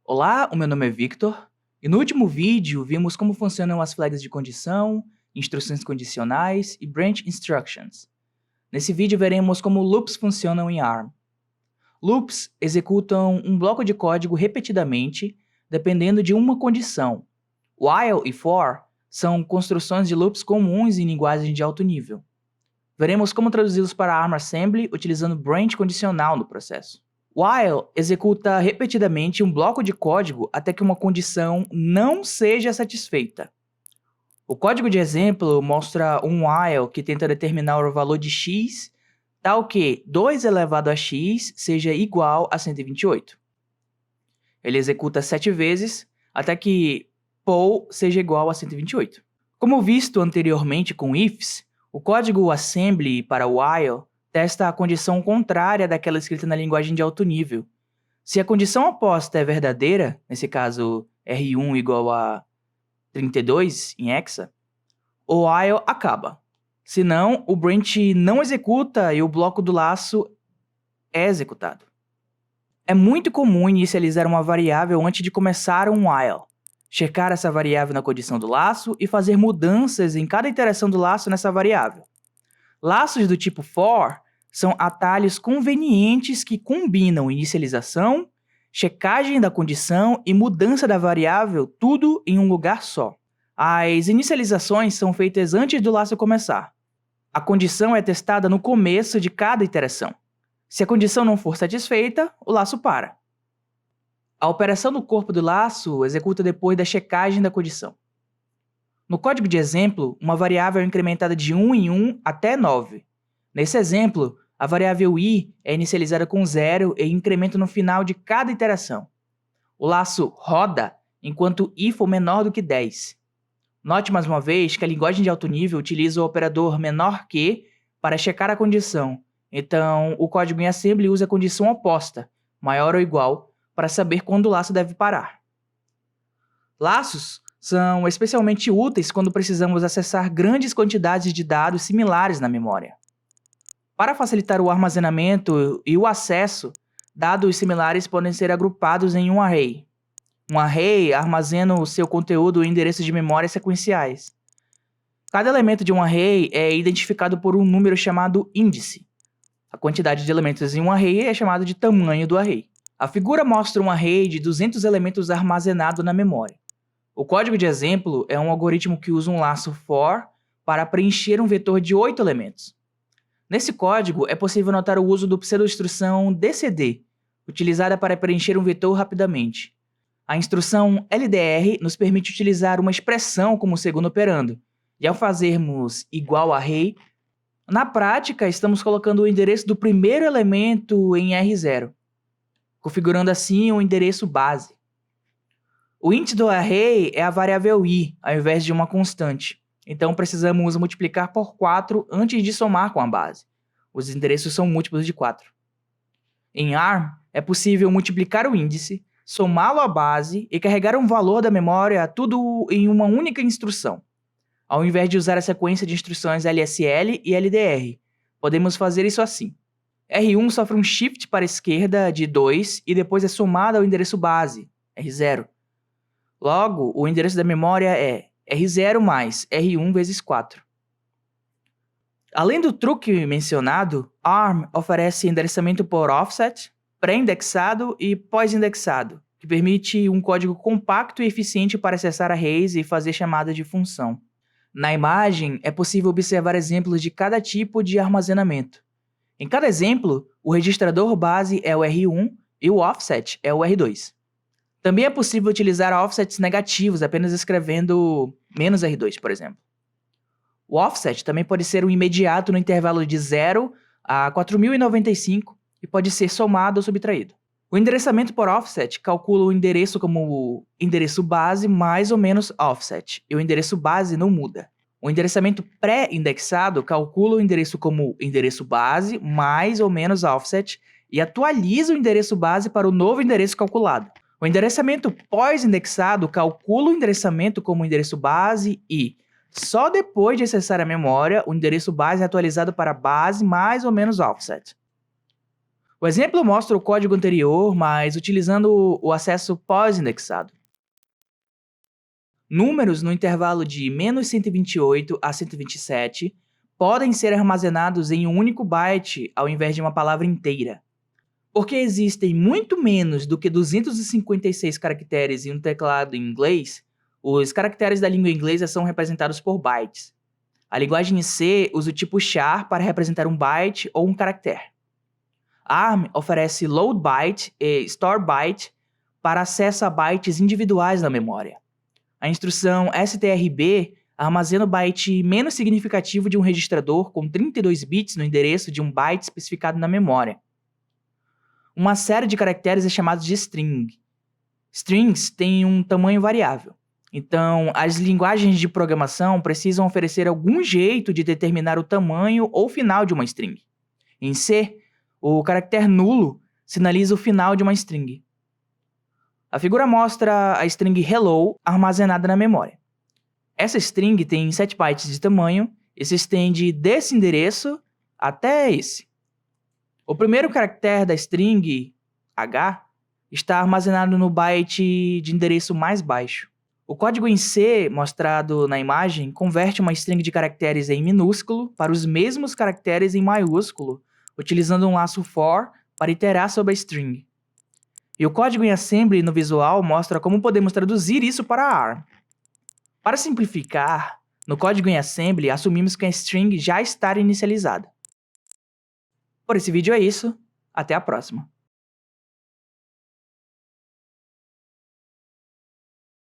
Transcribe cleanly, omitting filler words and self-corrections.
Olá, o meu nome é Victor, e no último vídeo vimos como funcionam as flags de condição, instruções condicionais e branch instructions. Nesse vídeo veremos como loops funcionam em ARM. Loops executam um bloco de código repetidamente, dependendo de uma condição. While e for são construções de loops comuns em linguagem de alto nível. Veremos como traduzi-los para ARM Assembly utilizando branch condicional no processo. While executa repetidamente um bloco de código até que uma condição não seja satisfeita. O código de exemplo mostra um while que tenta determinar o valor de x, tal que 2 elevado a x seja igual a 128. Ele executa 7 vezes até que poll seja igual a 128. Como visto anteriormente com ifs, o código assembly para while testa a condição contrária daquela escrita na linguagem de alto nível. Se a condição oposta é verdadeira, nesse caso R1 igual a 32 em hexa, o while acaba. Senão, o branch não executa e o bloco do laço é executado. É muito comum inicializar uma variável antes de começar um while, checar essa variável na condição do laço e fazer mudanças em cada iteração do laço nessa variável. Laços do tipo for são atalhos convenientes que combinam inicialização, checagem da condição e mudança da variável, tudo em um lugar só. As inicializações são feitas antes do laço começar. A condição é testada no começo de cada iteração. Se a condição não for satisfeita, o laço para. A operação no corpo do laço executa depois da checagem da condição. No código de exemplo, uma variável é incrementada de 1 em 1 até 9. Nesse exemplo, a variável i é inicializada com 0 e incrementa no final de cada iteração. O laço roda enquanto i for menor do que 10. Note mais uma vez que a linguagem de alto nível utiliza o operador menor que para checar a condição. Então, o código em assembly usa a condição oposta, maior ou igual, para saber quando o laço deve parar. Laços são especialmente úteis quando precisamos acessar grandes quantidades de dados similares na memória. Para facilitar o armazenamento e o acesso, dados similares podem ser agrupados em um array. Um array armazena o seu conteúdo em endereços de memória sequenciais. Cada elemento de um array é identificado por um número chamado índice. A quantidade de elementos em um array é chamada de tamanho do array. A figura mostra um array de 200 elementos armazenado na memória. O código de exemplo é um algoritmo que usa um laço for para preencher um vetor de 8 elementos. Nesse código, é possível notar o uso do pseudo-instrução dcd, utilizada para preencher um vetor rapidamente. A instrução LDR nos permite utilizar uma expressão como segundo operando, e ao fazermos igual array, na prática estamos colocando o endereço do primeiro elemento em R0, configurando assim o endereço base. O int do array é a variável i, ao invés de uma constante. Então, precisamos multiplicar por 4 antes de somar com a base. Os endereços são múltiplos de 4. Em ARM, é possível multiplicar o índice, somá-lo à base e carregar um valor da memória, tudo em uma única instrução. Ao invés de usar a sequência de instruções LSL e LDR, podemos fazer isso assim. R1 sofre um shift para a esquerda de 2 e depois é somado ao endereço base, R0. Logo, o endereço da memória é R0 mais R1 vezes 4. Além do truque mencionado, ARM oferece endereçamento por offset, pré-indexado e pós-indexado, que permite um código compacto e eficiente para acessar arrays e fazer chamada de função. Na imagem, é possível observar exemplos de cada tipo de armazenamento. Em cada exemplo, o registrador base é o R1 e o offset é o R2. Também é possível utilizar offsets negativos, apenas escrevendo "-R2", por exemplo. O offset também pode ser um imediato no intervalo de 0 a 4095 e pode ser somado ou subtraído. O endereçamento por offset calcula o endereço como o endereço base mais ou menos offset, e o endereço base não muda. O endereçamento pré-indexado calcula o endereço como endereço base mais ou menos offset e atualiza o endereço base para o novo endereço calculado. O endereçamento pós-indexado calcula o endereçamento como endereço base e, só depois de acessar a memória, o endereço base é atualizado para base mais ou menos offset. O exemplo mostra o código anterior, mas utilizando o acesso pós-indexado. Números no intervalo de -128 a 127 podem ser armazenados em um único byte ao invés de uma palavra inteira. Porque existem muito menos do que 256 caracteres em um teclado em inglês, os caracteres da língua inglesa são representados por bytes. A linguagem C usa o tipo char para representar um byte ou um caractere. ARM oferece load byte e store byte para acesso a bytes individuais na memória. A instrução strb armazena o byte menos significativo de um registrador com 32 bits no endereço de um byte especificado na memória. Uma série de caracteres é chamada de string. Strings têm um tamanho variável. Então, as linguagens de programação precisam oferecer algum jeito de determinar o tamanho ou final de uma string. Em C, o caractere nulo sinaliza o final de uma string. A figura mostra a string hello armazenada na memória. Essa string tem 7 bytes de tamanho e se estende desse endereço até esse. O primeiro caractere da string, H, está armazenado no byte de endereço mais baixo. O código em C, mostrado na imagem, converte uma string de caracteres em minúsculo para os mesmos caracteres em maiúsculo, utilizando um laço for para iterar sobre a string. E o código em assembly no visual mostra como podemos traduzir isso para ARM. Para simplificar, no código em assembly assumimos que a string já está inicializada. Por esse vídeo é isso, até a próxima.